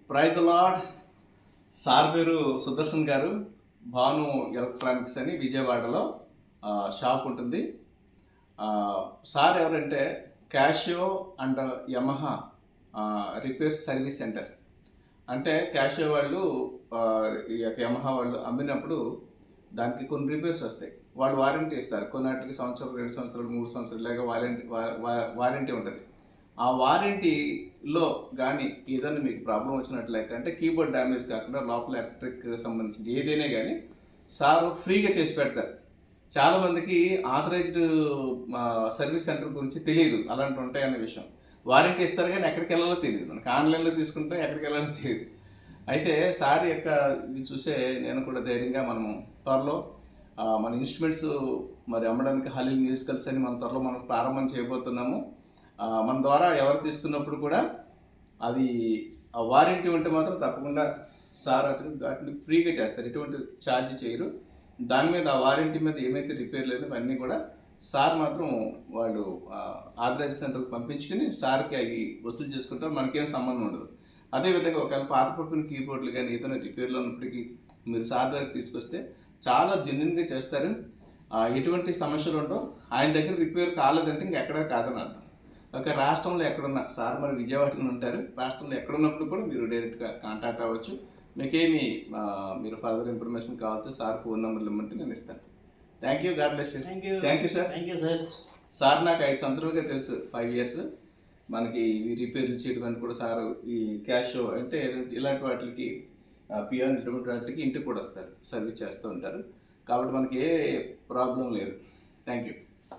Praise lord. Sir పేరు సుదర్శన్ గారు. Bhanu electronics అని విజయవాడలో షాప్ ఉంటుంది. సార్ ఎవరంటే cashew and Yamaha repair service centre. అంటే క్యాషియో వాళ్ళు ఈ యొక్క యమహా వాళ్ళు అమ్మినప్పుడు దానికి కొన్ని రిపేర్స్ వస్తాయి. వాళ్ళు వారంటీ ఇస్తారు. కొన్నిటికి సంవత్సరం, 2 సంవత్సరాలు, 3 సంవత్సరాలు లేక వారంటీ ఉంటుంది. ఆ వారంటీలో కానీ ఏదైనా మీకు ప్రాబ్లం వచ్చినట్లయితే, అంటే కీబోర్డ్ డ్యామేజ్ కాకుండా లోపల ఎలక్ట్రిక్ సంబంధించి ఏదైనా కానీ సార్ ఫ్రీగా చేసి పెడతారు. చాలామందికి ఆథరైజ్డ్ సర్వీస్ సెంటర్ గురించి తెలియదు, అలాంటి ఉంటాయనే విషయం. వారంటీ ఇస్తారు కానీ ఎక్కడికి వెళ్ళాలో తెలియదు. మనకి ఆన్లైన్లో తీసుకుంటే ఎక్కడికి వెళ్ళాలో తెలియదు. అయితే సార్ యొక్క ఇది చూసే నేను కూడా ధైర్యంగా మనము త్వరలో మన ఇన్స్ట్రుమెంట్స్ మరి అమ్మడానికి హలీల్ మ్యూజికల్స్ అని మన త్వరలో మనం ప్రారంభం చేయబోతున్నాము. మన ద్వారా ఎవరు తీసుకున్నప్పుడు కూడా అది వారంటీ ఉంటే మాత్రం తప్పకుండా సార్ అతను వాటిని ఫ్రీగా చేస్తారు, ఎటువంటి ఛార్జ్ చేయరు. దాని మీద ఆ వారంటీ మీద ఏమైతే రిపేర్ లేదో అవన్నీ కూడా సార్ మాత్రం వాళ్ళు ఆథరైజ్ సెంటర్కి పంపించుకుని సార్కి అవి వసూలు చేసుకుంటారు. మనకేం సంబంధం ఉండదు. అదేవిధంగా ఒకవేళ పాత పట్టుకుని కీబోర్డులు కానీ ఏదైనా రిపేర్లో ఉన్నప్పటికీ మీరు సార్ దగ్గర తీసుకొస్తే చాలా జెన్యున్గా చేస్తారు. ఎటువంటి సమస్యలు ఉండవు. ఆయన దగ్గర రిపేర్ కాలేదంటే ఇంకెక్కడా కాదని అర్థం. ఒక రాష్ట్రంలో ఎక్కడున్నా, సార్ మరి విజయవాడలో ఉంటారు, రాష్ట్రంలో ఎక్కడున్నప్పుడు కూడా మీరు డైరెక్ట్గా కాంటాక్ట్ అవ్వచ్చు. మీకేమి మీరు ఫర్దర్ ఇన్ఫర్మేషన్ కావాలంటే సార్ ఫోన్ నెంబర్లు ఇమ్మంటే నేను ఇస్తాను. Thank you. God bless you. Thank you sir. Sir నాకు 5 సంవత్సరాలుగా తెలుసు, 5 years. మనకి ఈ రిపేర్లు చేయడం కూడా సార్ ఈ క్యాష్ అంటే ఇలాంటి వాటికి పియాన్ ఇటువంటి వాటికి ఇంటికి కూడా వస్తారు, సర్వీస్ చేస్తూ ఉంటారు. కాబట్టి మనకి ఏ ప్రాబ్లం లేదు. Thank you.